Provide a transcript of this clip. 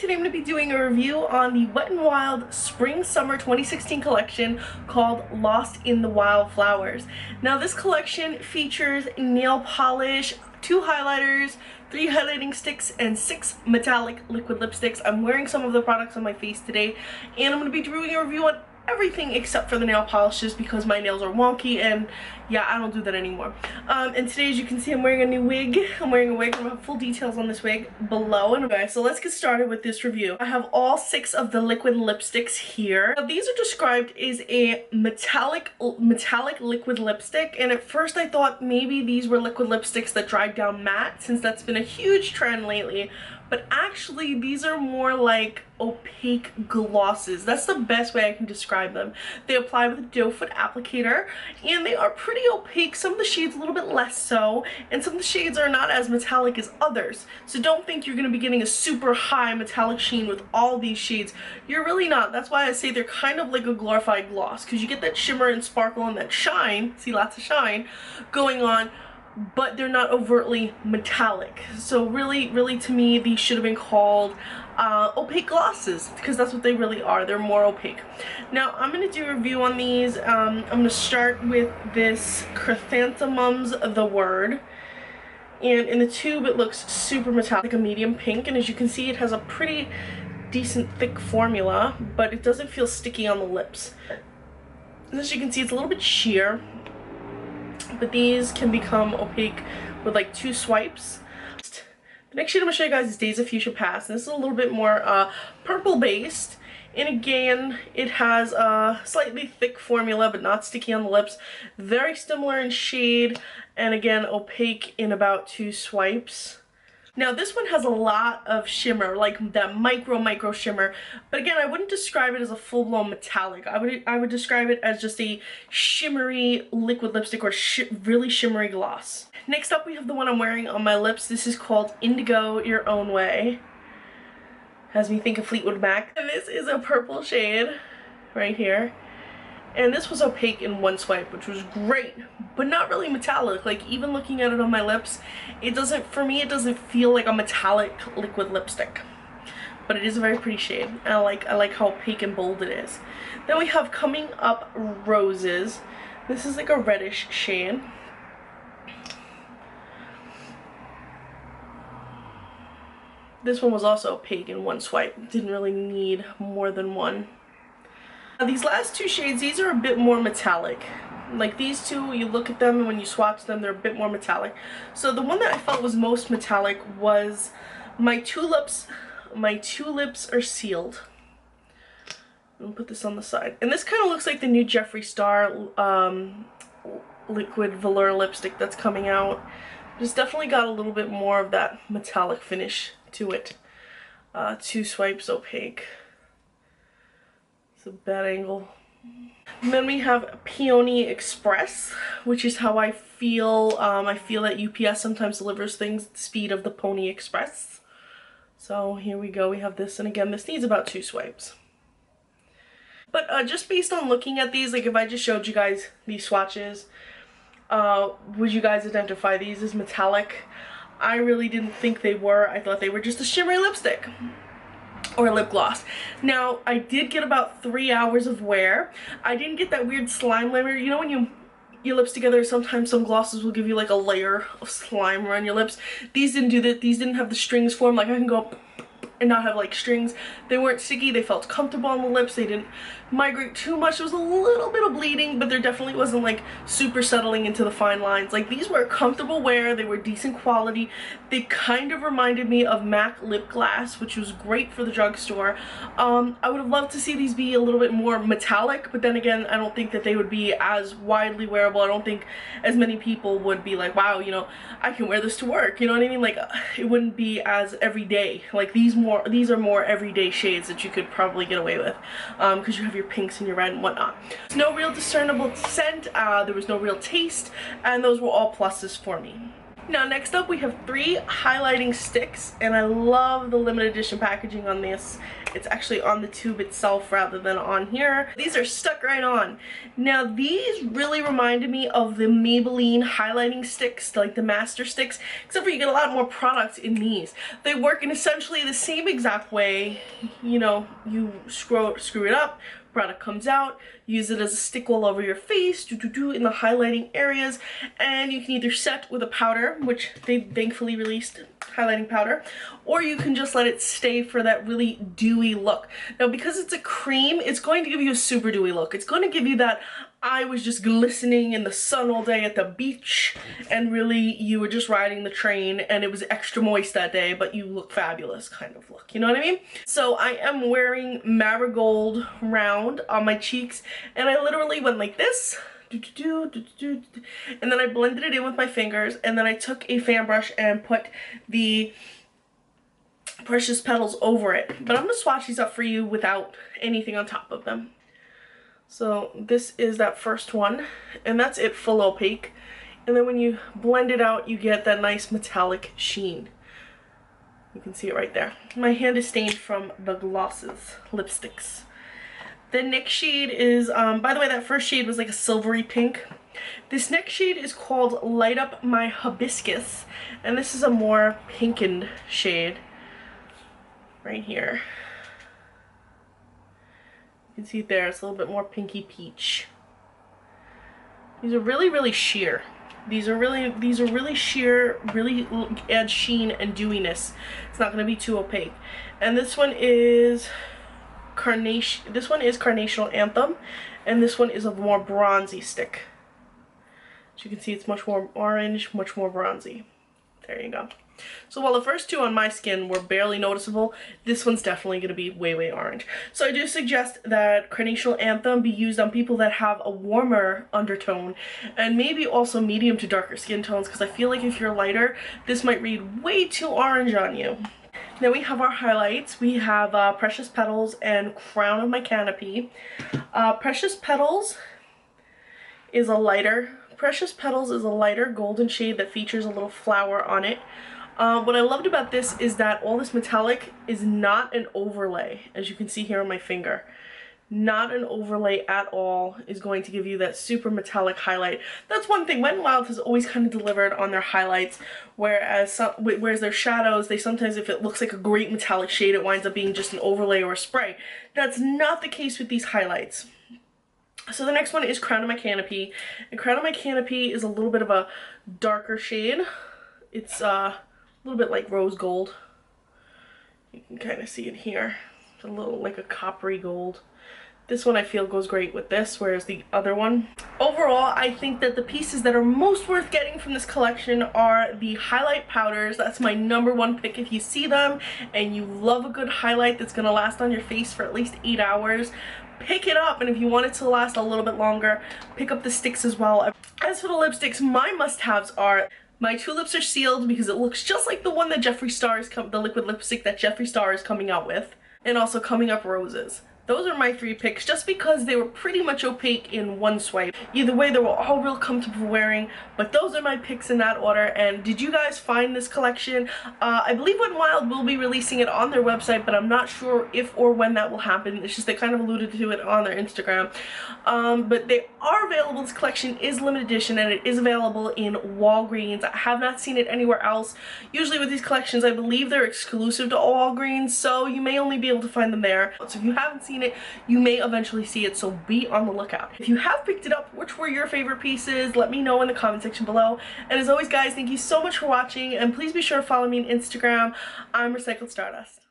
Today I'm going to be doing a review on the Wet n Wild Spring Summer 2016 collection called Lost in the Wildflowers. Now this collection features nail polish, 2 highlighters, 3 highlighting sticks, and 6 metallic liquid lipsticks. I'm wearing some of the products on my face today, and I'm going to be doing a review on everything except for the nail polishes because my nails are wonky, and yeah, I don't do that anymore. And today, as you can see, I'm wearing a new wig. I'm wearing a wig. I'm gonna have full details on this wig below. And okay, so let's get started with this review. I have all 6 of the liquid lipsticks here. Now, these are described as a metallic liquid lipstick, and at first I thought maybe these were liquid lipsticks that dried down matte, since that's been a huge trend lately. But actually, these are more like opaque glosses. That's the best way I can describe them. They apply with a doe foot applicator, and they are pretty opaque. Some of the shades a little bit less so, and some of the shades are not as metallic as others. So don't think you're going to be getting a super high metallic sheen with all these shades. You're really not. That's why I say they're kind of like a glorified gloss, because you get that shimmer and sparkle and that shine, see lots of shine, going on, but they're not overtly metallic. So really to me, these should have been called opaque glosses, because that's what they really are. They're more opaque. Now I'm going to do a review on these. I'm going to start with this Chrysanthemums the Word, and in the tube it looks super metallic, like a medium pink, and as you can see it has a pretty decent thick formula, but it doesn't feel sticky on the lips. And as you can see, it's a little bit sheer, but these can become opaque with like 2 swipes. The next shade I'm going to show you guys is Days of Fuchsia Past, and this is a little bit more purple based, and again it has a slightly thick formula but not sticky on the lips, very similar in shade, and again opaque in about 2 swipes. Now this one has a lot of shimmer, like that micro shimmer, but again I wouldn't describe it as a full-blown metallic. I would describe it as just a shimmery liquid lipstick or really shimmery gloss. Next up we have the one I'm wearing on my lips. This is called Indigo Your Own Way. Has me think of Fleetwood Mac. And this is a purple shade right here. And this was opaque in 1 swipe, which was great, but not really metallic. Like, even looking at it on my lips, it doesn't, for me, it doesn't feel like a metallic liquid lipstick. But it is a very pretty shade. And I like how opaque and bold it is. Then we have Coming Up Roses. This is like a reddish shade. This one was also opaque in 1 swipe. Didn't really need more than one. These last 2 shades, these are a bit more metallic. Like these 2, you look at them and when you swatch them, they're a bit more metallic. So the one that I felt was most metallic was My Tulips Are Sealed. I'll put this on the side. And this kind of looks like the new Jeffree Star liquid velour lipstick that's coming out. It's definitely got a little bit more of that metallic finish to it. 2 swipes opaque. It's a bad angle. And then we have Peony Express, which is how I feel. I feel that UPS sometimes delivers things at the speed of the Pony Express. So here we go. We have this, and again, this needs about 2 swipes. But just based on looking at these, like if I just showed you guys these swatches, would you guys identify these as metallic? I really didn't think they were. I thought they were just a shimmery lipstick or lip gloss. Now I did get about 3 hours of wear. I didn't get that weird slime layer. You know when your lips together, sometimes some glosses will give you like a layer of slime around your lips. These didn't do that. These didn't have the strings form. Like I can go up and not have like strings. They weren't sticky. They felt comfortable on the lips. They didn't migrate too much. There was a little bit of bleeding, but there definitely wasn't like super settling into the fine lines. Like these were comfortable wear. They were decent quality. They kind of reminded me of MAC lip gloss, which was great for the drugstore. I would have loved to see these be a little bit more metallic, but then again, I don't think that they would be as widely wearable. I don't think as many people would be like, wow, you know, I can wear this to work. You know what I mean? Like it wouldn't be as everyday. Like these are more everyday shades that you could probably get away with, because you have your pinks and your red and whatnot. There's no real discernible scent, there was no real taste, and those were all pluses for me. Now next up we have 3 highlighting sticks, and I love the limited edition packaging on this. It's actually on the tube itself rather than on here. These are stuck right on. Now these really reminded me of the Maybelline highlighting sticks, like the master sticks, except for you get a lot more products in these. They work in essentially the same exact way. You know, you screw it up, product comes out, use it as a stick all over your face, in the highlighting areas, and you can either set with a powder, which they thankfully released highlighting powder, or you can just let it stay for that really dewy look. Now because it's a cream, it's going to give you a super dewy look. It's going to give you that I was just glistening in the sun all day at the beach, and really you were just riding the train and it was extra moist that day, but you look fabulous kind of look, you know what I mean? So I am wearing Marigold Round on my cheeks, and I literally went like this, and then I blended it in with my fingers, and then I took a fan brush and put the Precious Petals over it. But I'm going to swatch these up for you without anything on top of them. So this is that first one, and that's it full opaque. And then when you blend it out, you get that nice metallic sheen. You can see it right there. My hand is stained from the glosses, lipsticks. The next shade is, by the way, that first shade was like a silvery pink. This next shade is called Light Up My Hibiscus, and this is a more pinkened shade right here. You can see it there, it's a little bit more pinky peach. These are really sheer. These are really sheer, really add sheen and dewiness. It's not going to be too opaque. And this one is Carnational Anthem, and this one is a more bronzy stick. As you can see, it's much more orange, much more bronzy. There you go. So while the first two on my skin were barely noticeable, this one's definitely going to be way orange. So I do suggest that Carnational Anthem be used on people that have a warmer undertone, and maybe also medium to darker skin tones, because I feel like if you're lighter, this might read way too orange on you. Then we have our highlights. We have Precious Petals and Crown of My Canopy. Precious Petals is a lighter golden shade that features a little flower on it. What I loved about this is that all this metallic is not an overlay, as you can see here on my finger. Not an overlay at all is going to give you that super metallic highlight. That's one thing Wet n Wild has always kind of delivered on their highlights, whereas their shadows, they sometimes, if it looks like a great metallic shade, it winds up being just an overlay or a spray. That's not the case with these highlights. So the next one is Crown of My Canopy, and Crown of My Canopy is a little bit of a darker shade. It's a little bit like rose gold. You can kind of see it here. It's a little like a coppery gold. This one I feel goes great with this, whereas the other one. Overall, I think that the pieces that are most worth getting from this collection are the highlight powders. That's my #1 pick. If you see them and you love a good highlight that's going to last on your face for at least 8 hours, pick it up. And if you want it to last a little bit longer, pick up the sticks as well. As for the lipsticks, my must-haves are My Tulips Are Sealed, because it looks just like the one that Jeffree Star is the liquid lipstick that Jeffree Star is coming out with, and also Coming Up Roses. Those are my 3 picks, just because they were pretty much opaque in one swipe. Either way, they were all real comfortable wearing, but those are my picks in that order. And did you guys find this collection? I believe Wet n Wild will be releasing it on their website, but I'm not sure if or when that will happen. It's just they kind of alluded to it on their Instagram. But they are available. This collection is limited edition, and it is available in Walgreens. I have not seen it anywhere else. Usually with these collections, I believe they're exclusive to Walgreens, so you may only be able to find them there. So if you haven't seen it, you may eventually see it, so be on the lookout. If you have picked it up, which were your favorite pieces? Let me know in the comment section below. And as always, guys, thank you so much for watching, and please be sure to follow me on Instagram. I'm Recycled Stardust.